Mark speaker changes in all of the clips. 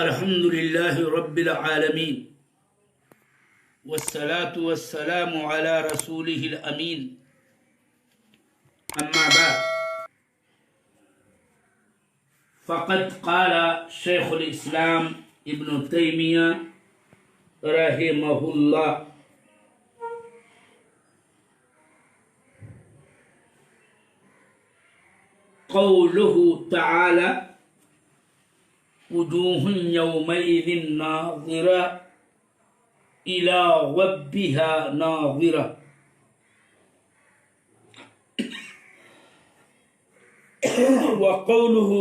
Speaker 1: الحمد لله رب العالمين والصلاة والسلام على رسوله الأمين أما بعد فقد قال شيخ الإسلام ابن تيمية رحمه الله قوله تعالى وجوه يومئذ ناظرة إلى ربها ناظرة وقوله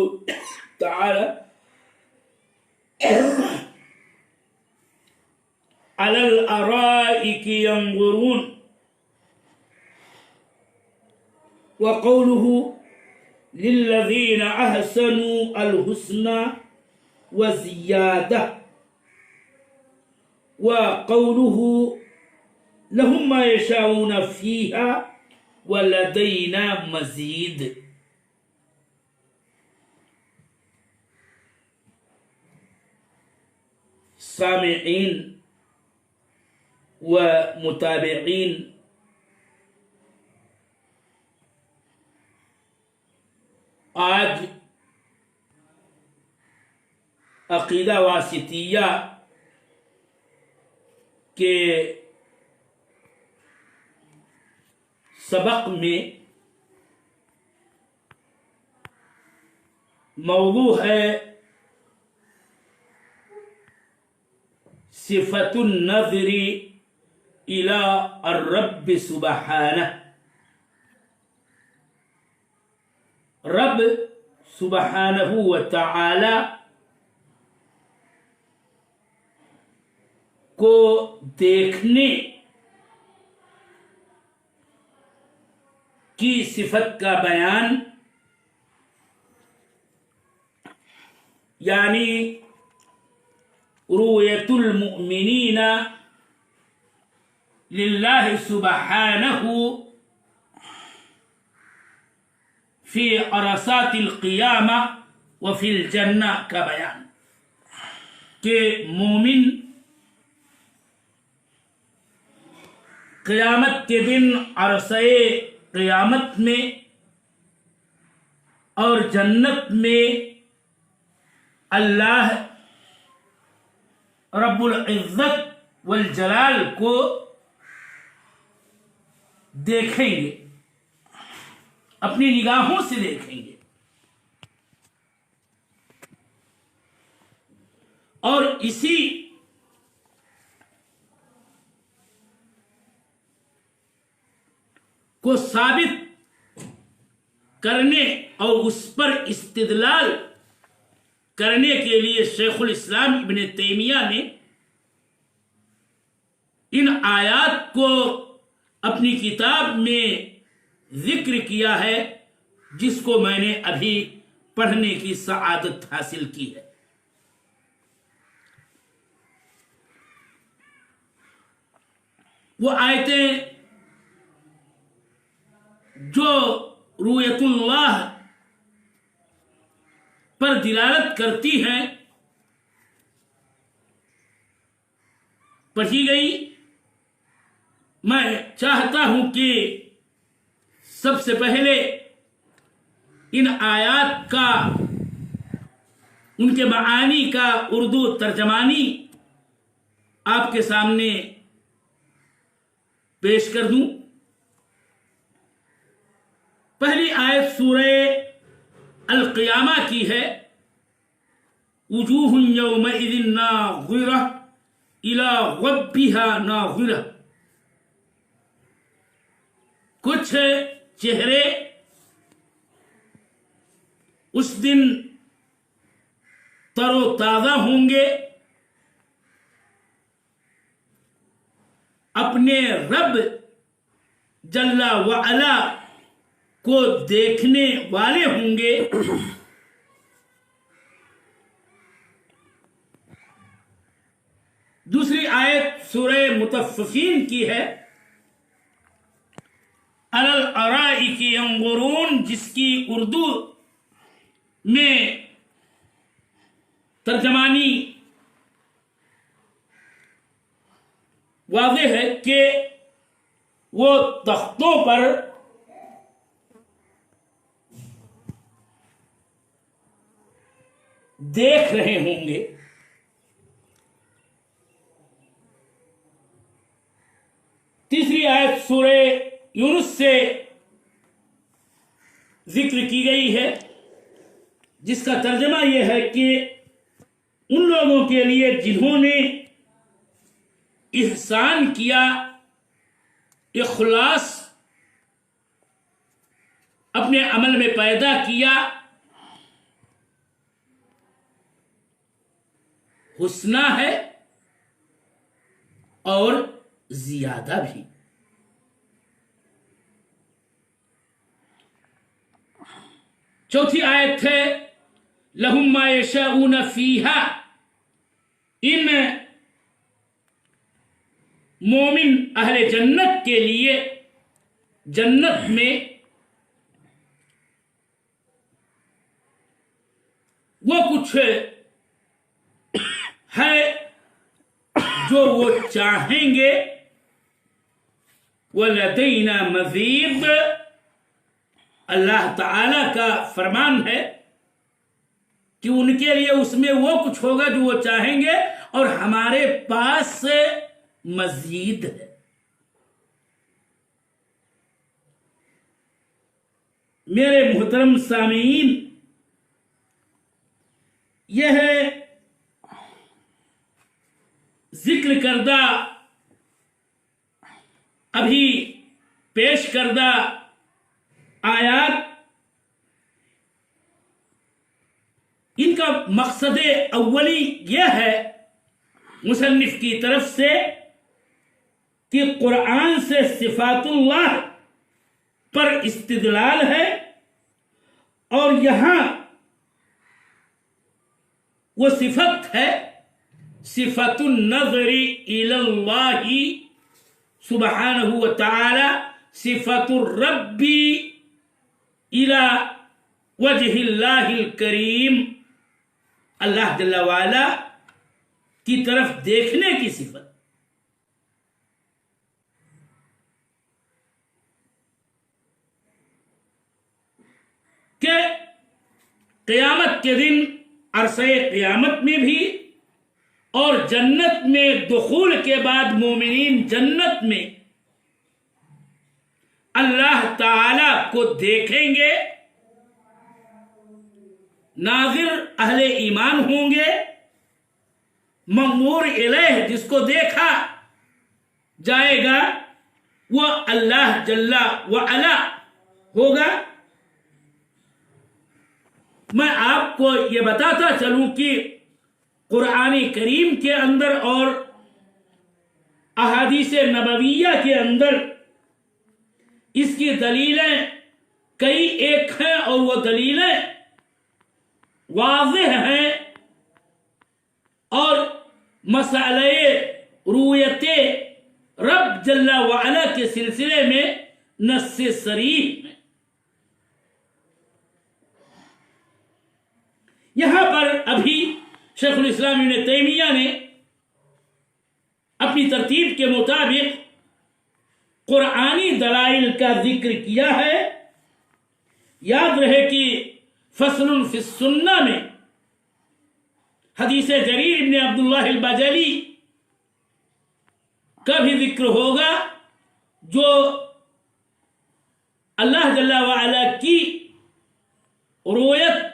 Speaker 1: تعالى على الأرائك ينظرون وقوله للذين أحسنوا الحسنى وزيادة وقوله لهم ما يشاءون فيها ولدينا مزيد. سامعین و متابعین، آج عقیدہ واسطیہ کے سبق میں موضوع ہے صفت النظر الى الرب سبحانہ. رب سبحانہ و تعالی کو دیکھنے کی صفت کا بیان، یعنی رؤیت المؤمنین للہ سبحانہ فی عرصات القیامہ وفی الجنہ کا بیان، کہ مومن قیامت کے دن عرصہ قیامت میں اور جنت میں اللہ رب العزت والجلال کو دیکھیں گے، اپنی نگاہوں سے دیکھیں گے، اور اسی کو ثابت کرنے اور اس پر استدلال کرنے کے لیے شیخ الاسلام ابن تیمیہ نے ان آیات کو اپنی کتاب میں ذکر کیا ہے، جس کو میں نے ابھی پڑھنے کی سعادت حاصل کی ہے. وہ آیتیں جو رؤیت اللہ پر دلالت کرتی ہیں پڑھی گئی. میں چاہتا ہوں کہ سب سے پہلے ان آیات کا، ان کے معانی کا اردو ترجمانی آپ کے سامنے پیش کر دوں. پہلی آیت سورہ القیامہ کی ہے، وجوہ یومئذ ناظرہ الی ربها ناظرہ. کچھ چہرے اس دن تر و تازہ ہوں گے، اپنے رب جل وعلا کو دیکھنے والے ہوں گے. دوسری آیت سورہ مطففین کی ہے، علی الارائک ینظرون، جس کی اردو میں ترجمانی واضح ہے کہ وہ تختوں پر دیکھ رہے ہوں گے. تیسری آیت سورہ یونس سے ذکر کی گئی ہے، جس کا ترجمہ یہ ہے کہ ان لوگوں کے لیے جنہوں نے احسان کیا، اخلاص اپنے عمل میں پیدا کیا، حسنہ ہے اور زیادہ بھی. چوتھی آیت ہے لَهُم مَّا يَشَاءُونَ فِيهَا. ان مومن اہل جنت کے لیے جنت میں وہ کچھ ہے جو وہ چاہیں گے. وَلَدَيْنَا مَزِيدٌ. اللہ تعالی کا فرمان ہے کہ ان کے لیے اس میں وہ کچھ ہوگا جو وہ چاہیں گے، اور ہمارے پاس مزید ہے. میرے محترم سامعین، یہ ہے ذکر کردہ ابھی پیش کردہ آیات. ان کا مقصد اولی یہ ہے مصنف کی طرف سے کہ قرآن سے صفات اللہ پر استدلال ہے، اور یہاں وہ صفت ہے صفت النظر الی اللہ سبحانہ وتعالی، صفت الرب الی وجہ اللہ الکریم، اللہ جل وعلا کی طرف دیکھنے کی صفت. کہ قیامت کے دن عرصہ قیامت میں بھی اور جنت میں دخول کے بعد مومنین جنت میں اللہ تعالی کو دیکھیں گے. ناظر اہل ایمان ہوں گے، منظور الیہ جس کو دیکھا جائے گا وہ اللہ جل وعلا ہوگا. میں آپ کو یہ بتاتا چلوں کہ قرآن کریم کے اندر اور احادیث نبویہ کے اندر اس کی دلیلیں کئی ایک ہیں، اور وہ دلیلیں واضح ہیں، اور مسئلہ رؤیت رب جل وعلا کے سلسلے میں نص صریح ہے. یہاں پر ابھی شیخ الاسلام ابن تیمیہ نے اپنی ترتیب کے مطابق قرآنی دلائل کا ذکر کیا ہے. یاد رہے کہ فصل فی السنہ میں حدیث جریر ابن عبداللہ البجلی کا بھی ذکر ہوگا، جو اللہ جل وعلا کی رؤیت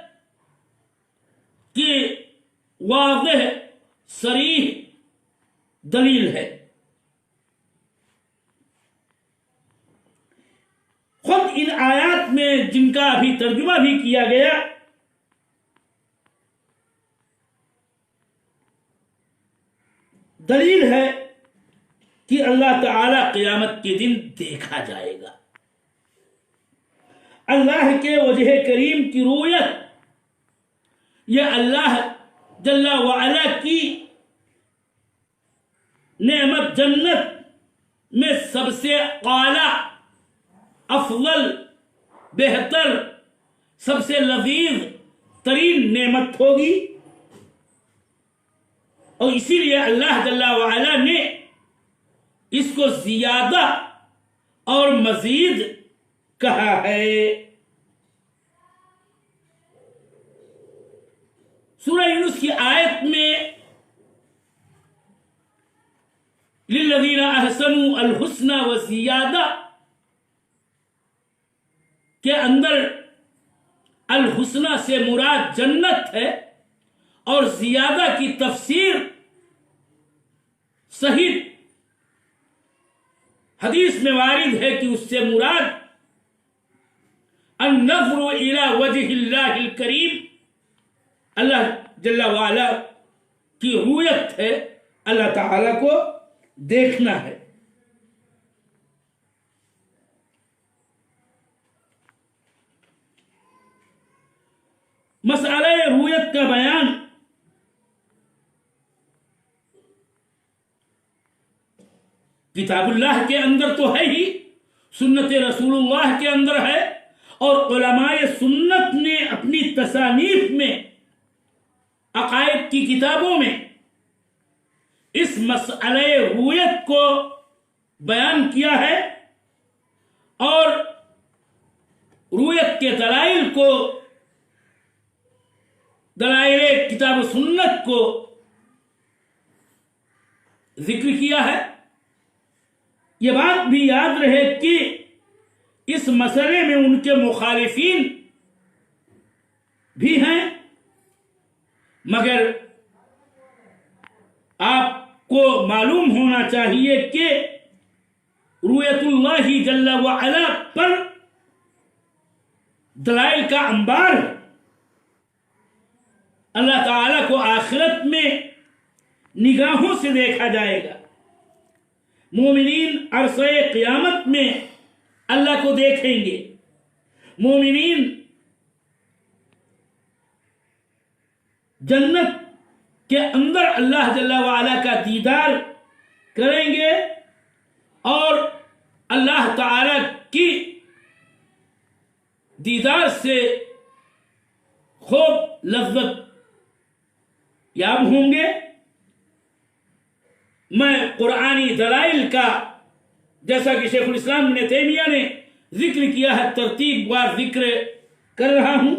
Speaker 1: کی واضح صریح دلیل ہے. خود ان آیات میں جن کا ابھی ترجمہ بھی کیا گیا، دلیل ہے کہ اللہ تعالی قیامت کے دن دیکھا جائے گا. اللہ کے وجہ کریم کی رؤیت یہ اللہ جل وعلا کی نعمت جنت میں سب سے اعلیٰ، افضل، بہتر، سب سے لذیذ ترین نعمت ہوگی. اور اسی لیے اللہ جل وعلا نے اس کو زیادہ اور مزید کہا ہے۔ سورہ یونس کی آیت میں للذین احسنوا الحسنى وزیادہ کے اندر الحسنى سے مراد جنت ہے، اور زیادہ کی تفسیر صحیح حدیث میں وارد ہے کہ اس سے مراد النظر الى وجہ اللہ الکریم، اللہ جل وعلا کی رؤیت ہے، اللہ تعالی کو دیکھنا ہے۔ مسئلہ رؤیت کا بیان کتاب اللہ کے اندر تو ہے ہی، سنت رسول اللہ کے اندر ہے، اور علماء سنت نے اپنی تصانیف میں، عقائد کی کتابوں میں اس مسئلہ رؤیت کو بیان کیا ہے، اور رؤیت کے دلائل کو، دلائل کتاب و سنت کو ذکر کیا ہے۔ یہ بات بھی یاد رہے کہ اس مسئلے میں ان کے مخالفین بھی ہیں، مگر آپ کو معلوم ہونا چاہیے کہ رؤیت اللہ جل وعلا پر دلائل کا انبار ہے۔ اللہ تعالیٰ کو آخرت میں نگاہوں سے دیکھا جائے گا، مومنین عرصہ قیامت میں اللہ کو دیکھیں گے، مومنین جنت کے اندر اللہ جل وعلا کا دیدار کریں گے، اور اللہ تعالی کی دیدار سے خوب لذت یاب ہوں گے۔ میں قرآنی دلائل کا، جیسا کہ شیخ الاسلام ابن تیمیہ نے ذکر کیا ہے، ترتیب وار ذکر کر رہا ہوں۔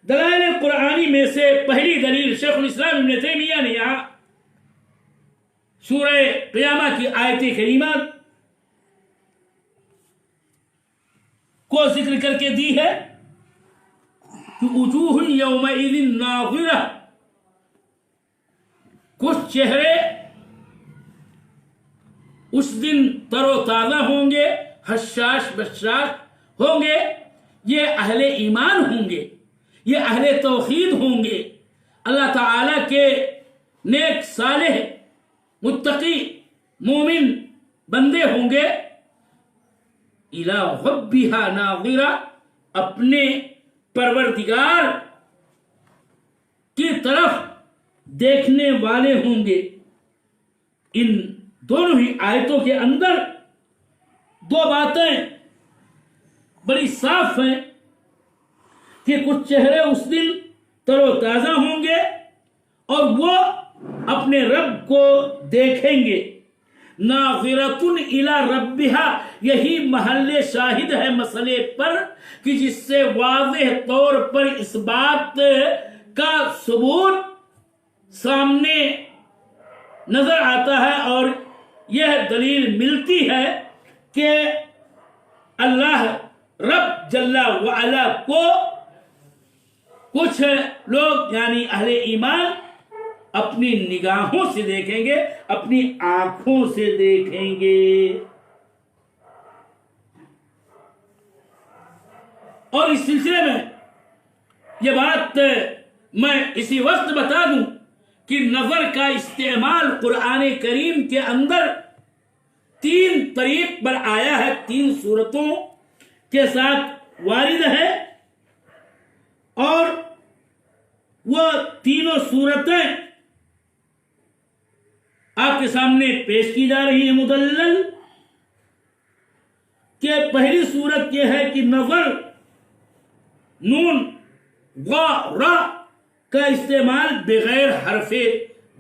Speaker 1: دلائل قرآنی میں سے پہلی دلیل شیخ الاسلام ابن تیمیہ نے یہاں سورہ قیامہ کی آیت کریمات کو ذکر کر کے دی ہے کہ وجوہ یومئذ ناظرہ، کچھ چہرے اس دن تر و تازہ ہوں گے، حشاش بشاش ہوں گے، یہ اہل ایمان ہوں گے، یہ اہل توحید ہوں گے، اللہ تعالی کے نیک صالح متقی مومن بندے ہوں گے، الی ربھا ناظرہ، اپنے پروردگار کی طرف دیکھنے والے ہوں گے۔ ان دونوں ہی آیتوں کے اندر دو باتیں بڑی صاف ہیں کہ کچھ چہرے اس دن تر و تازہ ہوں گے اور وہ اپنے رب کو دیکھیں گے۔ ناظرۃ الی ربھا، یہی محل شاہد ہے مسئلے پر کہ جس سے واضح طور پر اس بات کا ثبوت سامنے نظر آتا ہے، اور یہ دلیل ملتی ہے کہ اللہ رب جل وعلا کو کچھ لوگ یعنی اہل ایمان اپنی نگاہوں سے دیکھیں گے، اپنی آنکھوں سے دیکھیں گے۔ اور اس سلسلے میں یہ بات میں اسی وقت بتا دوں کہ نظر کا استعمال قرآن کریم کے اندر 3 طریق پر آیا ہے، 3 صورتوں کے ساتھ وارد ہے، اور وہ تینوں صورتیں آپ کے سامنے پیش کی جا رہی ہیں مدلل۔ کہ پہلی صورت یہ ہے کہ نظر نون غا را کا استعمال بغیر حرف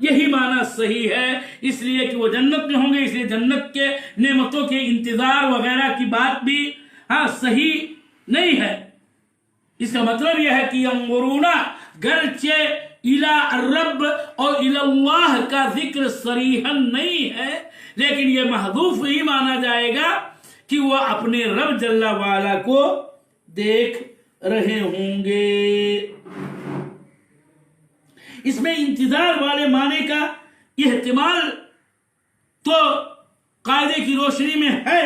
Speaker 1: یہی معنی صحیح ہے، اس لیے کہ وہ جنت میں ہوں گے، اس لیے جنت کے نعمتوں کے انتظار وغیرہ کی بات بھی صحیح نہیں ہے۔ اس کا مطلب یہ ہے کہ ینظرون، گرچہ الی الرب اور الی اللہ کا ذکر صریحا نہیں ہے، لیکن یہ محذوف ہی مانا جائے گا کہ وہ اپنے رب جل وعلا کو دیکھ رہے ہوں گے۔ اس میں انتظار والے معنی کا احتمال تو قاعدے کی روشنی میں ہے،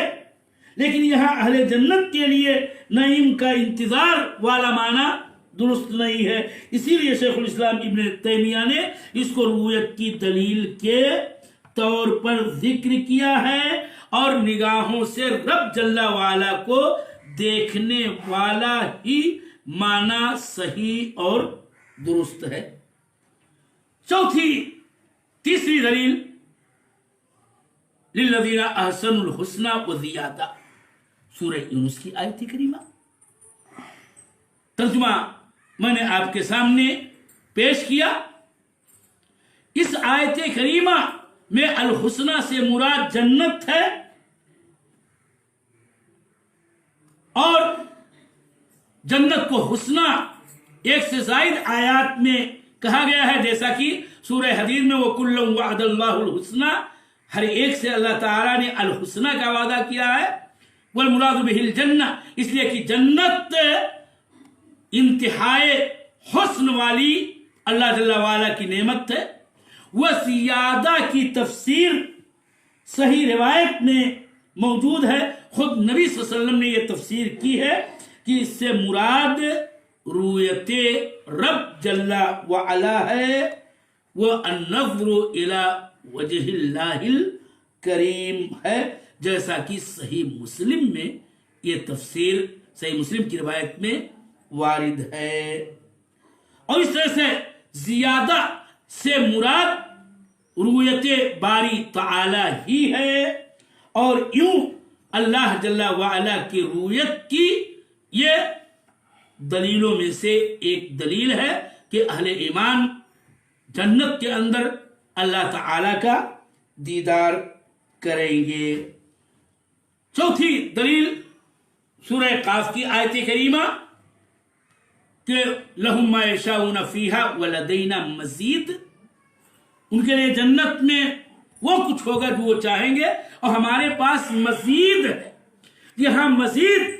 Speaker 1: لیکن یہاں اہل جنت کے لیے نعیم کا انتظار والا معنی درست نہیں ہے۔ اسی لیے شیخ الاسلام ابن تیمیہ نے اس کو رؤیت کی دلیل کے طور پر ذکر کیا ہے، اور نگاہوں سے رب جل وعلا کو دیکھنے والا ہی معنی صحیح اور درست ہے۔ تیسری دلیل للذین احسنوا الحسنی وزیادہ، سورہ یونس کی آیت کریمہ۔ ترجمہ میں نے آپ کے سامنے پیش کیا۔ اس آیت کریمہ میں الحسنہ سے مراد جنت ہے، اور جنت کو حسنہ ایک سے زائد آیات میں کہا گیا ہے، جیسا کہ سورہ حدید میں وَكُلًّا وَعَدَ اللَّهُ الْحُسْنَى، ہر ایک سے اللہ تعالیٰ نے الحسنہ کا وعدہ کیا ہے۔ والمراد بہ الجنہ، اس لیے کہ جنت انتہائی حسن والی اللہ جل وعلا کی نعمت ہے۔ وزیادہ کی تفسیر صحیح روایت میں موجود ہے، خود نبی صلی اللہ علیہ وسلم نے یہ تفسیر کی ہے کہ اس سے مراد رؤیت رب جل وعلا ہے، والنظر الى وجہ اللہ الکریم ہے، جیسا کہ صحیح مسلم میں یہ تفسیر صحیح مسلم کی روایت میں وارد ہے۔ اور اس طرح سے زیادہ سے مراد رؤیت باری تعالی ہی ہے، اور یوں اللہ جل وعلا کی رؤیت کی یہ دلیلوں میں سے ایک دلیل ہے کہ اہل ایمان جنت کے اندر اللہ تعالی کا دیدار کریں گے۔ چوتھی دلیل سورہ قاف کی آیت کریمہ کہ لہم ما یشاؤون فیہا ولدینا مزید، ان کے لیے جنت میں وہ کچھ ہوگا جو وہ چاہیں گے، اور ہمارے پاس مزید ہے۔ یہاں مزید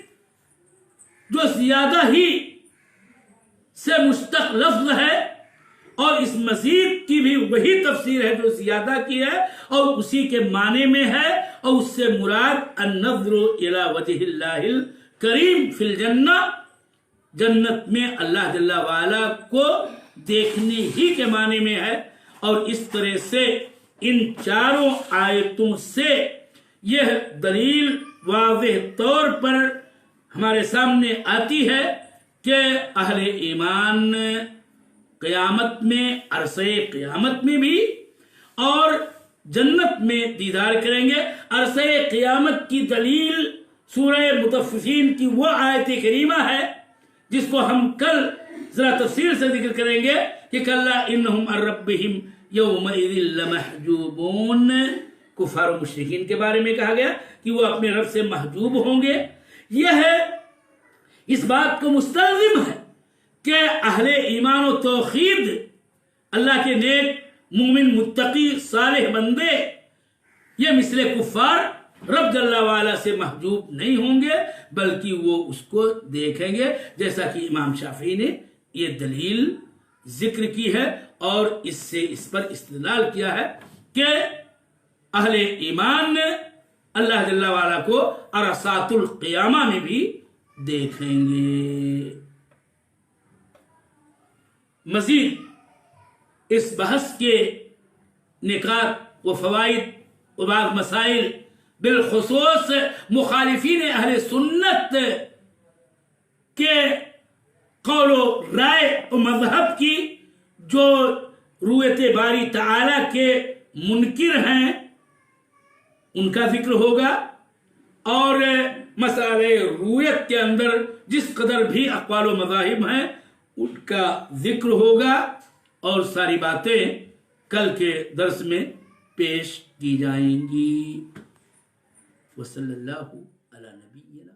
Speaker 1: جو زیادہ ہی سے مشتق لفظ ہے، اور اس مزید کی بھی وہی تفسیر ہے جو زیادہ کی ہے، اور اسی کے معنی میں ہے، اور اس سے مراد النظر الی وجہ اللہ الکریم فی الجنہ، جنت میں اللہ جل وعلا کو دیکھنے ہی کے معنی میں ہے۔ اور اس طرح سے ان چاروں آیتوں سے یہ دلیل واضح طور پر ہمارے سامنے آتی ہے کہ اہل ایمان قیامت میں، عرصہ قیامت میں بھی اور جنت میں دیدار کریں گے۔ عرصہ قیامت کی دلیل سورہ مطففین کی وہ آیت کریمہ ہے جس کو ہم کل ذرا تفصیل سے ذکر کریں گے کہ کلا انہم عن ربہم یومئذ لمحجوبون، کفار و مشرکین کے بارے میں کہا گیا کہ وہ اپنے رب سے محجوب ہوں گے۔ یہ ہے اس بات کو مستلزم ہے کہ اہل ایمان و توحید، اللہ کے نیک مومن متقی صالح بندے، یہ مثل کفار رب جل وعلا سے محجوب نہیں ہوں گے، بلکہ وہ اس کو دیکھیں گے، جیسا کہ امام شافعی نے یہ دلیل ذکر کی ہے، اور اس سے اس پر استدلال کیا ہے کہ اہل ایمان اللہ جل وعلا کو عرصات القیامہ میں بھی دیکھیں گے۔ مزید اس بحث کے نکات و فوائد و بعض مسائل، بالخصوص مخالفین اہل سنت کے قول و رائے و مذہب کی جو رؤیت باری تعالی کے منکر ہیں، ان کا ذکر ہوگا، اور مسئلہ رؤیت کے اندر جس قدر بھی اقوال و مذاہب ہیں ان کا ذکر ہوگا، اور ساری باتیں کل کے درس میں پیش کی جائیں گی۔ وصلی اللہ علی نبینا